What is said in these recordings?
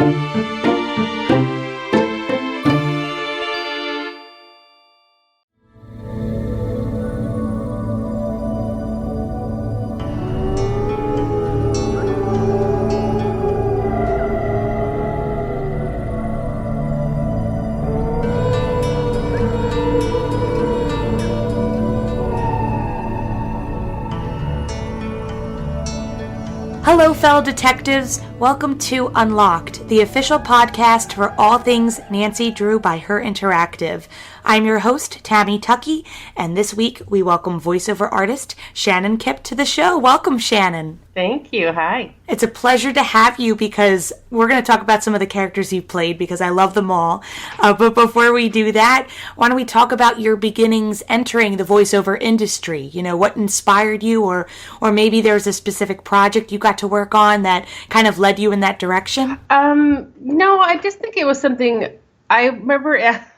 Hello, fellow detectives. Welcome to Unlocked, the official podcast for all things Nancy Drew by Her Interactive. I'm your host, Tammy Tuckey, and this week we welcome voiceover artist Shannon Kipp to the show. Welcome, Shannon. Thank you. Hi. It's a pleasure to have you because we're going to talk about some of the characters you've played because I love them all. But before we do that, why don't we talk about your beginnings entering the voiceover industry? You know, what inspired you, or maybe there's a specific project you got to work on that kind of led you in that direction? No, I just think it was something I remember.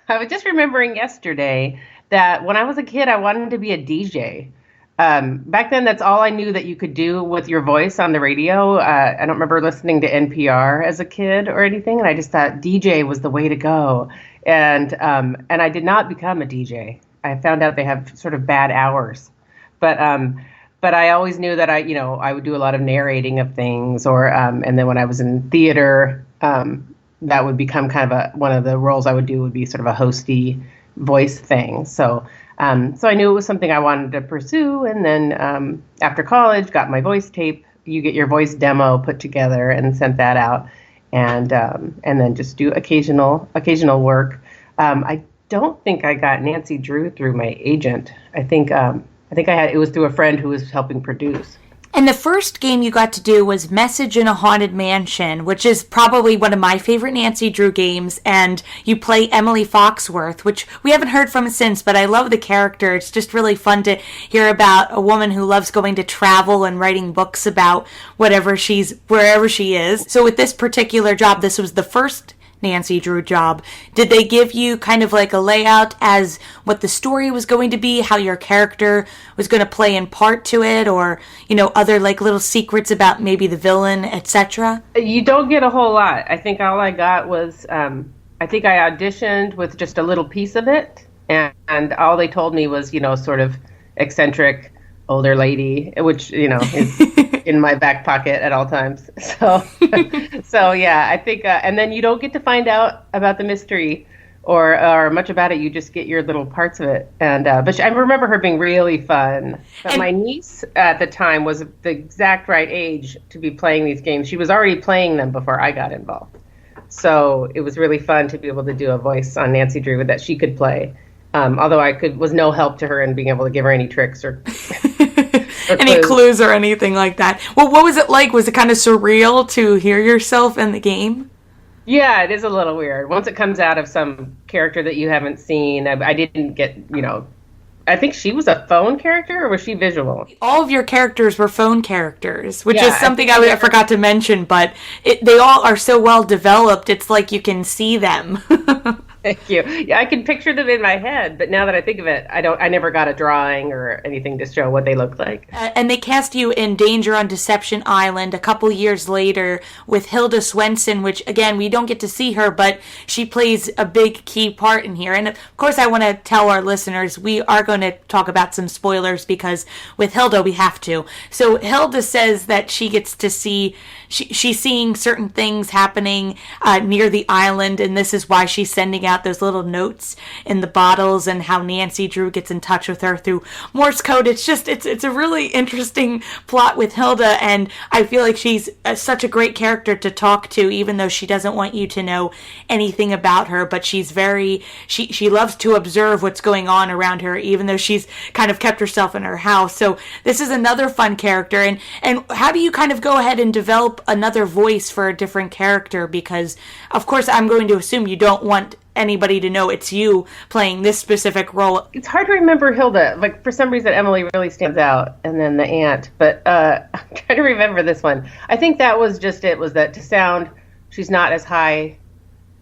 I was just remembering yesterday that when I was a kid, I wanted to be a DJ. Back then, that's all I knew that you could do with your voice on the radio. I don't remember listening to NPR as a kid or anything, and I just thought DJ was the way to go. And I did not become a DJ. I found out they have sort of bad hours, but I always knew that I would do a lot of narrating of things, or and then when I was in theater, that would become kind of one of the roles I would do would be sort of a hosty voice thing. So I knew it was something I wanted to pursue. And then after college, got my voice tape. You get your voice demo put together and sent that out, and then just do occasional work. I don't think I got Nancy Drew through my agent. I think it was through a friend who was helping produce. And the first game you got to do was Message in a Haunted Mansion, which is probably one of my favorite Nancy Drew games. And you play Emily Foxworthy, which we haven't heard from since, but I love the character. It's just really fun to hear about a woman who loves going to travel and writing books about wherever she is. So with this particular job, this was the first Nancy Drew job. Did they give you kind of like a layout as what the story was going to be, how your character was going to play in part to it, or, you know, other like little secrets about maybe the villain, etc.? You don't get a whole lot. I think all I got was, I think I auditioned with just a little piece of it, and all they told me was, you know, sort of eccentric older lady, which, you know, is in my back pocket at all times. So yeah, I think, and then you don't get to find out about the mystery or much about it. You just get your little parts of it. And but I remember her being really fun. But my niece at the time was the exact right age to be playing these games. She was already playing them before I got involved. So it was really fun to be able to do a voice on Nancy Drew that she could play. Although I was no help to her in being able to give her any tricks or any clues or anything like that. Well, what was it like? Was it kind of surreal to hear yourself in the game? Yeah, it is a little weird. Once it comes out of some character that you haven't seen, I didn't get, you know, I think she was a phone character, or was she visual? All of your characters were phone characters, which is something I forgot to mention, but they all are so well developed, it's like you can see them. Thank you. Yeah, I can picture them in my head, but now that I think of it, I never got a drawing or anything to show what they looked like. And they cast you in Danger on Deception Island a couple years later with Hilda Swenson, which, again, we don't get to see her, but she plays a big key part in here. And, of course, I want to tell our listeners, we are going to talk about some spoilers because with Hilda, we have to. So Hilda says that she gets to see, she's seeing certain things happening near the island, and this is why she's sending out those little notes in the bottles, and how Nancy Drew gets in touch with her through Morse code. It's a really interesting plot with Hilda, and I feel like she's such a great character to talk to, even though she doesn't want you to know anything about her, but she's she loves to observe what's going on around her, even though she's kind of kept herself in her house. So this is another fun character. And how do you kind of go ahead and develop another voice for a different character? Because of course I'm going to assume you don't want anybody to know it's you playing this specific role. It's hard to remember Hilda. Like, for some reason, Emily really stands out, and then the aunt. But I'm trying to remember this one. I think that was just it, was that to sound, she's not as high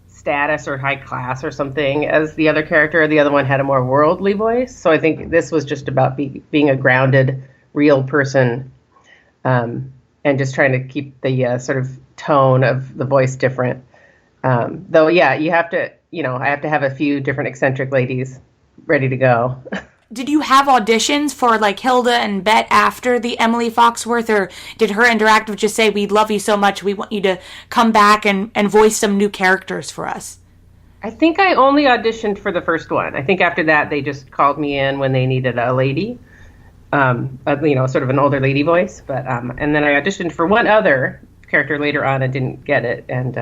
status or high class or something as the other character. The other one had a more worldly voice. So I think this was just about being a grounded, real person, and just trying to keep the sort of tone of the voice different. Though, yeah, you have to, I have to have a few different eccentric ladies ready to go. Did you have auditions for like Hilda and Bet after the Emily Foxworth, or did Her Interactive just say, we love you so much, we want you to come back and voice some new characters for us? I think I only auditioned for the first one. I think after that, they just called me in when they needed a lady, sort of an older lady voice. But and then I auditioned for one other character later on and didn't get it. And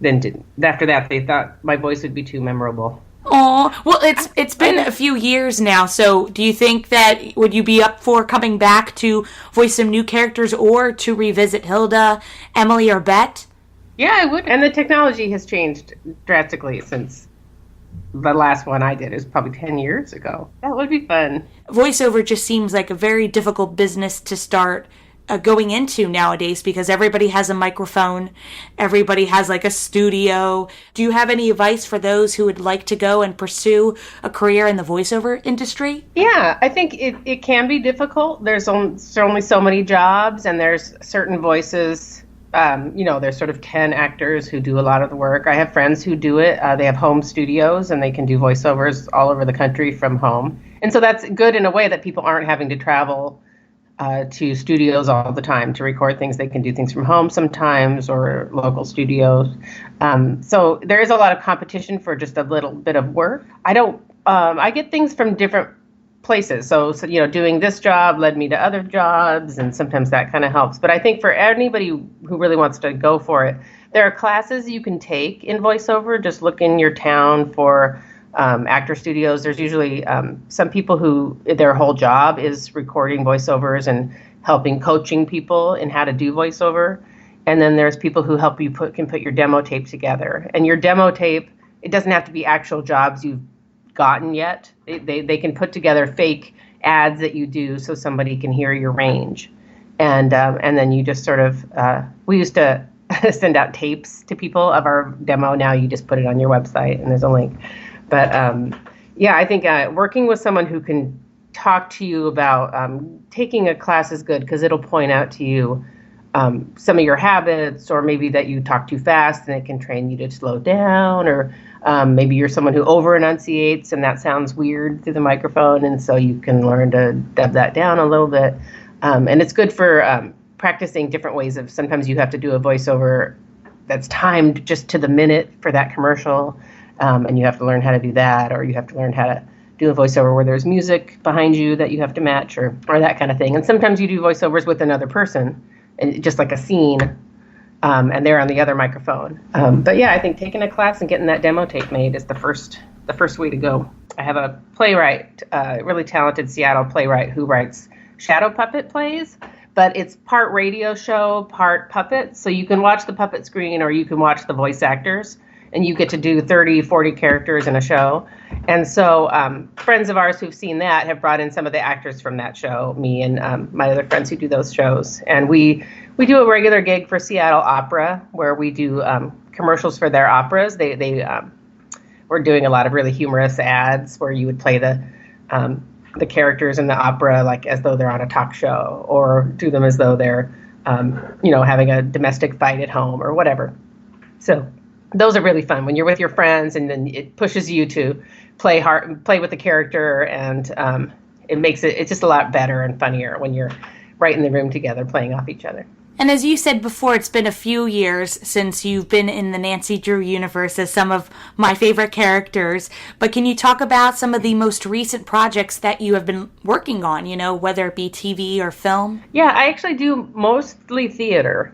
then after that, they thought my voice would be too memorable. Oh, well, it's been a few years now, so do you think that would you be up for coming back to voice some new characters or to revisit Hilda, Emily, or Bet? Yeah, I would. And the technology has changed drastically since the last one I did. It was probably 10 years ago. That would be fun. Voiceover just seems like a very difficult business to start going into nowadays because everybody has a microphone, everybody has like a studio. Do you have any advice for those who would like to go and pursue a career in the voiceover industry? Yeah, I think it can be difficult. There's only so many jobs, and there's certain voices. There's sort of 10 actors who do a lot of the work. I have friends who do it. They have home studios, and they can do voiceovers all over the country from home. And so that's good in a way that people aren't having to travel to studios all the time to record things. They can do things from home sometimes or local studios. So there is a lot of competition for just a little bit of work. I get things from different places. So, doing this job led me to other jobs, and sometimes that kind of helps. But I think for anybody who really wants to go for it, there are classes you can take in voiceover. Just look in your town for actor studios. There's usually some people who their whole job is recording voiceovers and coaching people in how to do voiceover. And then there's people who help you can put your demo tape together. And your demo tape, it doesn't have to be actual jobs you've gotten yet. They can put together fake ads that you do so somebody can hear your range. And then you just sort of, we used to send out tapes to people of our demo. Now you just put it on your website and there's a link. But I think working with someone who can talk to you about taking a class is good because it'll point out to you some of your habits, or maybe that you talk too fast and it can train you to slow down, or maybe you're someone who over enunciates and that sounds weird through the microphone, and so you can learn to dub that down a little bit. And it's good for practicing different ways of, sometimes you have to do a voiceover that's timed just to the minute for that commercial. And you have to learn how to do that, or you have to learn how to do a voiceover where there's music behind you that you have to match, or that kind of thing. And sometimes you do voiceovers with another person, and just like a scene, and they're on the other microphone. But yeah, I think taking a class and getting that demo tape made is the first way to go. I have a playwright, really talented Seattle playwright who writes shadow puppet plays, but it's part radio show, part puppet. So you can watch the puppet screen or you can watch the voice actors. And you get to do 30, 40 characters in a show. And so friends of ours who've seen that have brought in some of the actors from that show, me and my other friends who do those shows. And we do a regular gig for Seattle Opera where we do commercials for their operas. We're doing a lot of really humorous ads where you would play the characters in the opera like as though they're on a talk show, or do them as though they're having a domestic fight at home or whatever. So those are really fun when you're with your friends, and then it pushes you to play with the character, and it makes it's just a lot better and funnier when you're right in the room together playing off each other. And as you said before, it's been a few years since you've been in the Nancy Drew universe as some of my favorite characters. But can you talk about some of the most recent projects that you have been working on, whether it be TV or film? Yeah, I actually do mostly theater.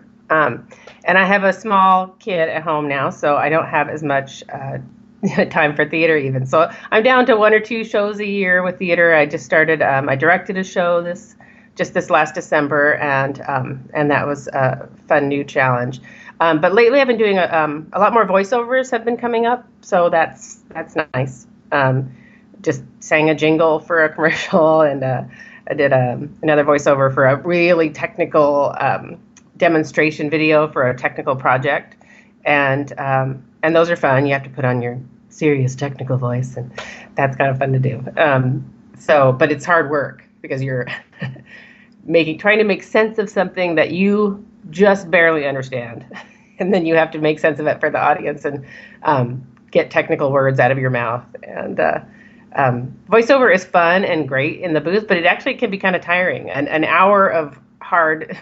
And I have a small kid at home now, so I don't have as much time for theater even. So I'm down to 1 or 2 shows a year with theater. I just started, I directed a show this last December, and that was a fun new challenge. But lately I've been doing a lot more voiceovers have been coming up, so that's nice. Just sang a jingle for a commercial, and I did another voiceover for a really technical demonstration video for a technical project, and those are fun. You have to put on your serious technical voice, and that's kind of fun to do. But it's hard work because you're trying to make sense of something that you just barely understand. and then you have to make sense of it for the audience and get technical words out of your mouth. And voiceover is fun and great in the booth, but it actually can be kind of tiring. An hour of hard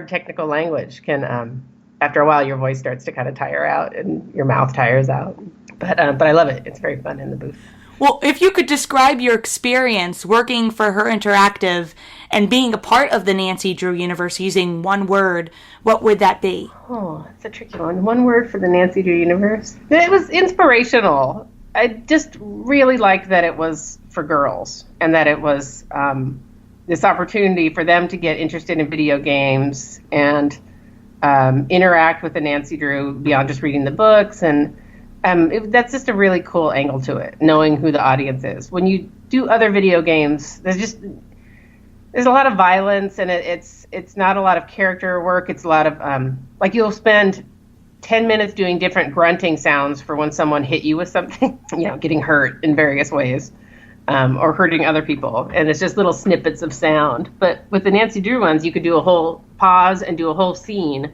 technical language can, after a while, your voice starts to kind of tire out and your mouth tires out. But I love it. It's very fun in the booth. Well, if you could describe your experience working for Her Interactive and being a part of the Nancy Drew universe using one word, what would that be? Oh, that's a tricky one. One word for the Nancy Drew universe. It was inspirational. I just really liked that it was for girls and that it was this opportunity for them to get interested in video games and interact with the Nancy Drew beyond just reading the books. And that's just a really cool angle to it, knowing who the audience is. When you do other video games, there's a lot of violence, and it's not a lot of character work. It's a lot of like you'll spend 10 minutes doing different grunting sounds for when someone hit you with something, getting hurt in various ways, or hurting other people, and it's just little snippets of sound. But with the Nancy Drew ones, you could do a whole pause and do a whole scene,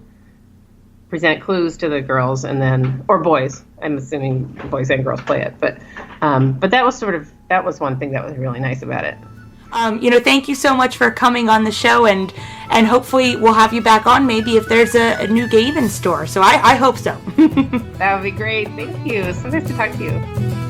present clues to the girls, and then, or boys. I'm assuming boys and girls play it, but that was one thing that was really nice about it. Thank you so much for coming on the show, and hopefully we'll have you back on maybe if there's a new game in store. So I hope so. That would be great. Thank you. So nice to talk to you.